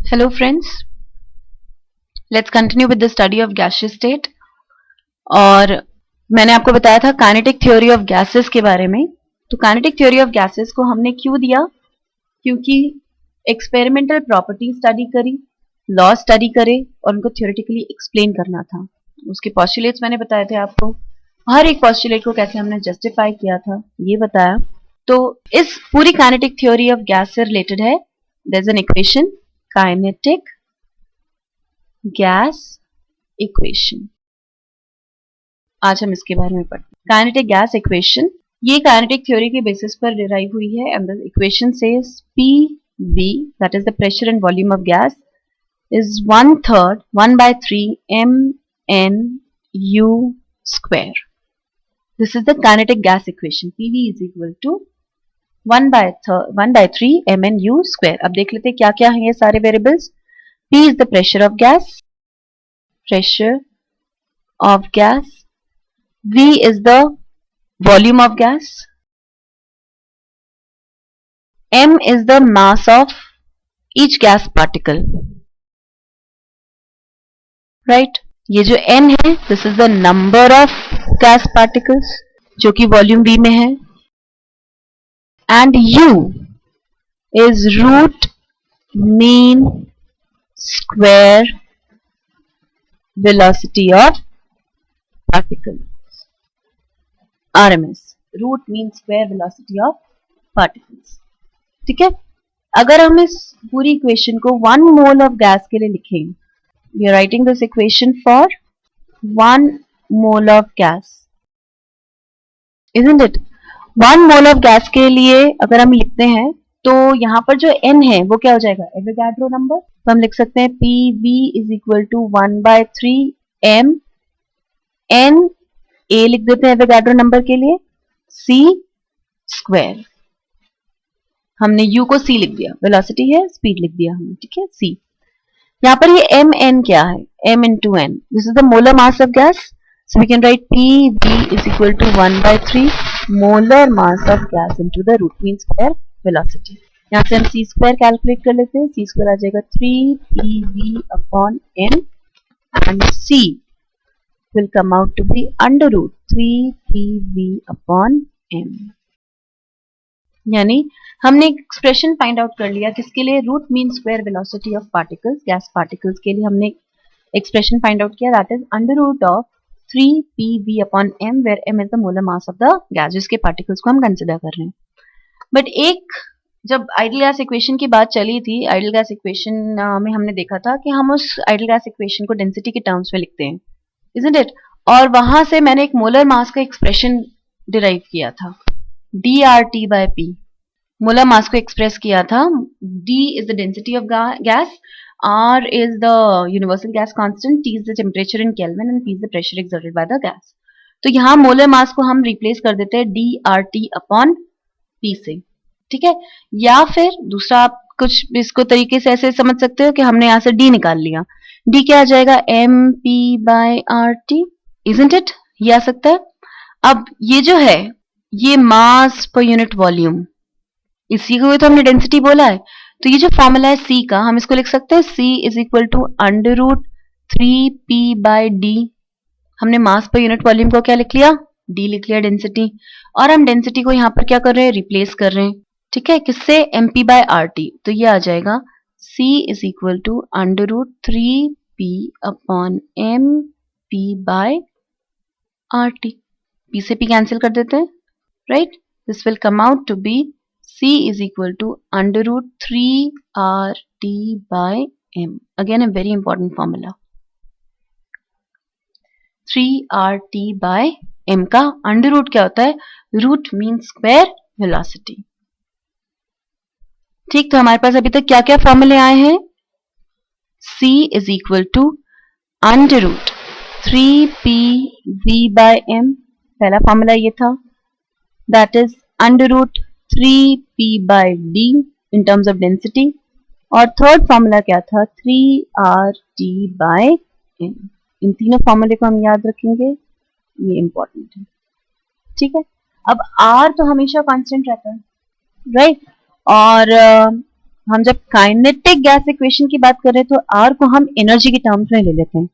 Hello friends, let's continue with the study of gaseous state. और मैंने आपको बताया था काइनेटिक थ्योरी ऑफ गैसेस के बारे में। तो काइनेटिक थ्योरी ऑफ गैसेस को हमने क्यों दिया? क्योंकि एक्सपेरिमेंटल प्रॉपर्टी स्टडी करी, लॉ स्टडी करे और उनको थ्योरेटिकली एक्सप्लेन करना था। उसके पॉस्टुलेट्स मैंने बताए थे आपको, हर एक पॉस्टुलेट को कैसे हमने जस्टिफाई किया था ये बताया। तो इस पूरी काइनेटिक थ्योरी ऑफ गैस से रिलेटेड है। There is an equation, kinetic gas equation. आज हम इसके बारे में पढ़ते हैं। काइनेटिक गैस इक्वेशन ये काइनेटिक थ्योरी के बेसिस पर डिराइव हुई है and the equation says PV, that is the pressure and volume of gas, is 1/3 1/3 mnu square. This is the kinetic gas equation. PV is equal to 1/3 mnu square. अब देख लेते हैं क्या क्या है ये सारे variables. P is the pressure of gas. V is the volume of gas. M is the mass of each gas particle. Right? ये जो N है, this is the number of gas particles जो कि वॉल्यूम V में है. And U is root mean square velocity of particles. RMS, root mean square velocity of particles. ठीक है, अगर हम इस पूरी इक्वेशन को 1 मोल ऑफ गैस के लिए लिखें, we are writing this equation for 1 mole of gas, isn't it? 1 mole of gas के लिए अगर हम लिखते हैं तो यहाँ पर जो n है वो क्या हो जाएगा? Avogadro number. तो हम लिख सकते हैं PV is equal to 1/3 m n, a लिख देते हैं एवोगाड्रो नंबर के लिए, c स्क्वायर। हमने u को c लिख दिया, वेलोसिटी है, स्पीड लिख दिया हमने, ठीक है, c। यहाँ पर ये mn क्या है? m into n, this is the molar mass of gas, so we can write PV is equal to 1/3 molar mass of gas into the root mean square velocity। यहाँ से हम c स्क्वायर कैलकुलेट कर लेते हैं, c square आ जाएगा 3PV upon n and c will come out to be under root 3PV upon m। यानी हमने expression find out कर लिया किसके लिए? Root mean square velocity of particles, gas particles के लिए हमने एक्सप्रेशन फाइंड आउट किया, that is under root of 3PV upon m, where m is the molar mass of the gas जिसके particles को हम कंसिडर कर रहे हैं। बट एक जब आइडियल गैस इक्वेशन की बात चली थी, आइडियल गैस इक्वेशन में हमने देखा था कि हम उस आइडियल गैस इक्वेशन को डेंसिटी के टर्म्स में लिखते हैं, isn't it? और वहां से मैंने एक मोलर मास का एक्सप्रेशन डिराइव किया था, dRT/P, मोलर मास को एक्सप्रेस किया था। D is the density of gas, R is the universal gas constant, T is the temperature in Kelvin and P is the pressure exerted by the gas। तो यहाँ molar mass को हम replace कर देते हैं dRT upon P से, ठीक है। या फिर दूसरा आप कुछ इसको तरीके से ऐसे समझ सकते हो कि हमने यहाँ से D निकाल लिया, D क्या आ जाएगा? MP/RT, isn't it? ये आ सकता है। अब ये जो है ये मास पर यूनिट वॉल्यूम, इसी को तो हमने डेंसिटी बोला है। तो ये जो फॉर्मूला है C का, हम इसको लिख सकते हैं C is equal to under root 3P/D। हमने मास पर यूनिट वॉल्यूम को क्या लिख लिया? D लिख लिया, डेंसिटी। और हम डेंसिटी को यहाँ पर क्या कर रहे हैं? रिप्लेस कर रहे हैं, ठीक है, किससे? MP/RT। तो ये आ जाएगा C is equal to under root 3P upon MP/RT। P से P कैंसिल कर देते हैं, right? This will come out to be C is equal to under root 3RT/M. Again a very important formula. 3RT/M का under root क्या होता है? Root mean square velocity. ठीक, तो हमारे पास अभी तक क्या क्या फॉर्मूले आए हैं? C is equal to under root 3PV/M, पहला फॉर्मूला ये था, that is under root 3P/D in terms of density, और थर्ड फॉर्मूला क्या था? 3RT/M। इन तीनों फॉर्मूले को हम याद रखेंगे, ये इंपॉर्टेंट है, ठीक है। अब R तो हमेशा कांस्टेंट रहता है, राइट? और हम जब काइनेटिक गैस इक्वेशन की बात कर रहे हैं तो आर को हम एनर्जी के टर्म्स में ले लेते हैं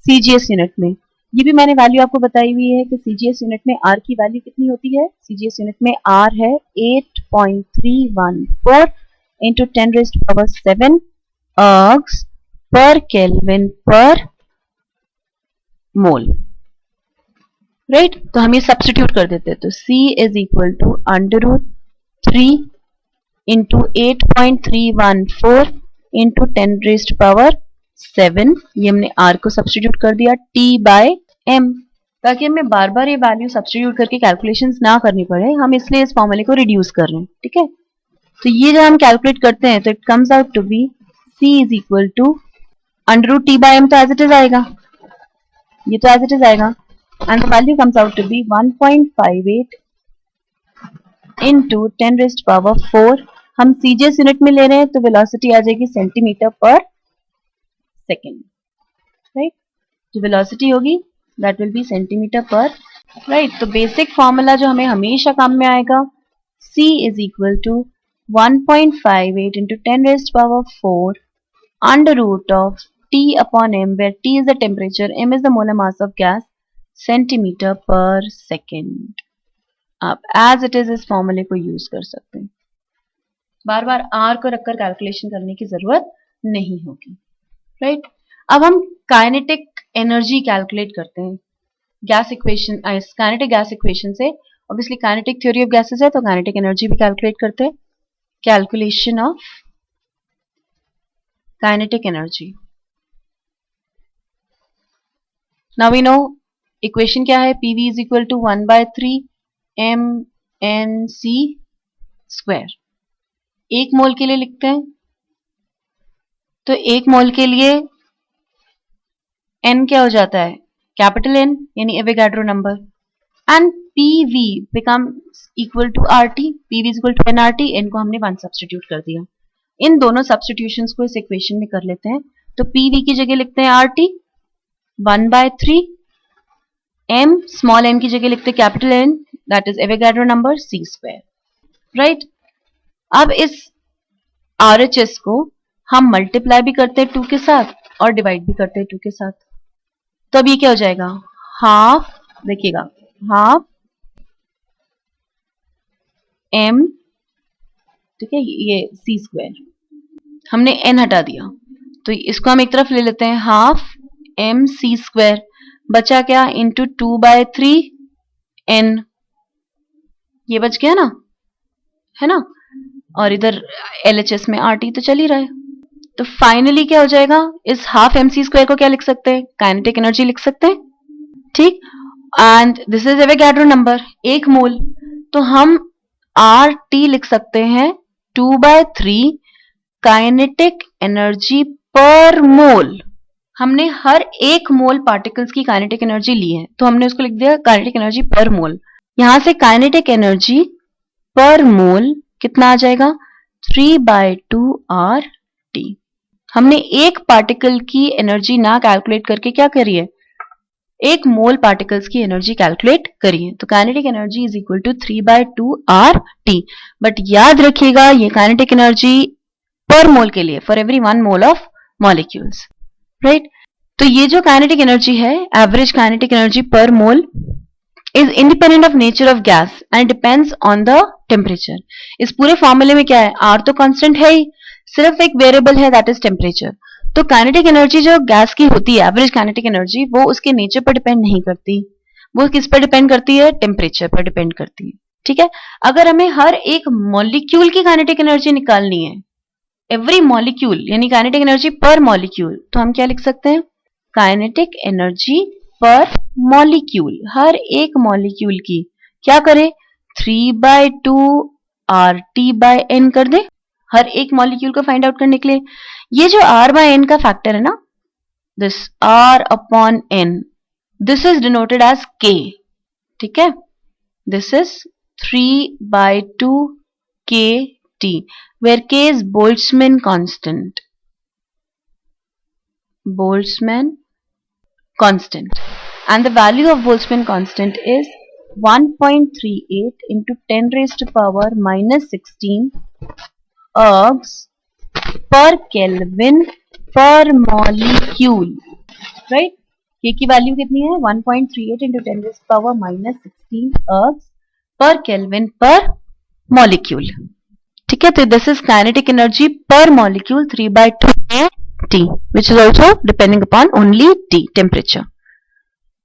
सीजीएस यूनिट में। ये भी मैंने वैल्यू आपको बताई हुई है कि सीजीएस यूनिट में आर की वैल्यू कितनी होती है। सीजीएस यूनिट में आर है 8.314 इंटू 10⁻⁷ अर्ग्स पर केल्विन पर मोल। राइट, तो हम ये सब्स्टिट्यूट कर देते हैं। तो C is equal to √3 into 8.314 into 10⁻⁷, ये हमने R को सब्स्टिट्यूट कर दिया T/m, ताकि हमें बार बार ये वैल्यू सब्स्टिट्यूट करके कैलकुलेशंस ना करनी पड़े, हम इसलिए इस फॉर्मूले को रिड्यूस कर रहे हैं। ठीक है, तो ये जब हम कैलकुलेट करते हैं तो it comes out to be C is equal to √T/m, तो एज इट इज आएगा, ये तो एज इट इज आएगा, and the value comes out to be 1.58 into 10⁻⁴। हम सीजीएस यूनिट में ले रहे हैं तो वेलोसिटी आ जाएगी सेंटीमीटर पर सेकेंड। राइट, जो वेलोसिटी होगी that will be centimetre per. Right, तो बेसिक फॉर्मूला जो हमें हमेशा काम में आएगा, C is equal to 1.58 into 10⁻⁴ under root of T upon m, where T is the temperature, m is the molar mass of gas, centimetre per second. आप as it is इस फॉर्मूले को यूज कर सकते हैं, बार बार आर को रखकर calculation करने की जरूरत नहीं होगी। राइट, अब हम काइनेटिक एनर्जी कैलकुलेट करते हैं gas equation, kinetic gas equation से। Obviously kinetic theory of gases है तो काइनेटिक एनर्जी भी कैलकुलेट करते हैं। Calculation of kinetic energy. Now we know equation क्या है, PV is equal to 1/3 mNc square. एक मोल के लिए लिखते हैं तो एक मोल के लिए n क्या हो जाता है, कैपिटल N यानी Avogadro number, and PV becomes equal to RT, PV is equal to nRT, n को हमने 1 सब्स्टिट्यूट कर दिया। इन दोनों सब्स्टिट्यूशंस को इस इक्वेशन में कर लेते हैं, तो PV की जगह लिखते हैं RT 1/3, m स्मॉल n की जगह लिखते capital N, that is Avogadro number C square. Right, अब इस RHS को हम मल्टीप्लाई भी करते हैं 2 के साथ और डिवाइड भी करते हैं 2 के साथ, तो अब ये क्या हो जाएगा, हाफ, देखिएगा हाफ m, ठीक है, ये C स्क्वायर, हमने n हटा दिया तो इसको हम एक तरफ ले लेते हैं, हाफ m C स्क्वायर, बचा क्या, इंटू 2/3 n, ये बच गया ना, है ना, और इधर LHS में RT तो चल ही रहा है। तो फाइनली क्या हो जाएगा, इस हाफ MC स्क्वायर को क्या लिख सकते हैं, काइनेटिक एनर्जी लिख सकते हैं। ठीक, and this is Avogadro number, एक मोल, तो हम RT लिख सकते हैं 2/3 काइनेटिक एनर्जी पर मोल। हमने हर एक मोल पार्टिकल्स की काइनेटिक एनर्जी ली है तो हमने उसको लिख दिया काइनेटिक एनर्जी पर मोल। यहां से काइनेटिक एनर्जी पर मोल कितना आ जाएगा, 3/2 RT। हमने एक पार्टिकल की एनर्जी ना कैलकुलेट करके क्या करी है, एक मोल पार्टिकल्स की एनर्जी कैलकुलेट करी है, तो kinetic energy is equal to 3/2 RT। But याद रखिएगा ये काइनेटिक एनर्जी पर मोल के लिए, for every 1 mole of molecules. Right, तो ये जो काइनेटिक एनर्जी है, average kinetic energy per mole, is independent of nature of gas and depends on the temperature. इस पूरे फॉर्मूले में क्या है, R तो कांस्टेंट है ही, सिर्फ एक वेरिएबल है दैट इज टेम्परेचर। तो काइनेटिक एनर्जी जो गैस की होती है, एवरेज काइनेटिक एनर्जी, वो उसके नेचर पर डिपेंड नहीं करती, वो किस पर डिपेंड करती है, टेम्परेचर पर डिपेंड करती है। ठीक है, अगर हमें हर एक मॉलिक्यूल की काइनेटिक एनर्जी निकालनी है, एवरी मॉलिक्यूल यानी काइनेटिक एनर्जी पर मॉलिक्यूल, तो हम क्या लिख सकते हैं, काइनेटिक एनर्जी पर मॉलिक्यूल, हर एक मॉलिक्यूल की क्या करें, 3/2 RT/N कर दे, हर एक मॉलिक्यूल को फाइंड आउट करने के लिए। ये जो R/N का फैक्टर है ना, this R/N, this is denoted as K। ठीक है, this is 3/2 KT, where K is Boltzmann constant. Boltzmann constant, and the value of Boltzmann constant is 1.38 into 10⁻⁻16 ergs per Kelvin per molecule, right? K की value कितनी है 1.38 into 10 raised power minus 16 ergs per Kelvin per molecule. ठीक है, तो this is kinetic energy पर molecule 3/2 T, which is also depending upon only T temperature.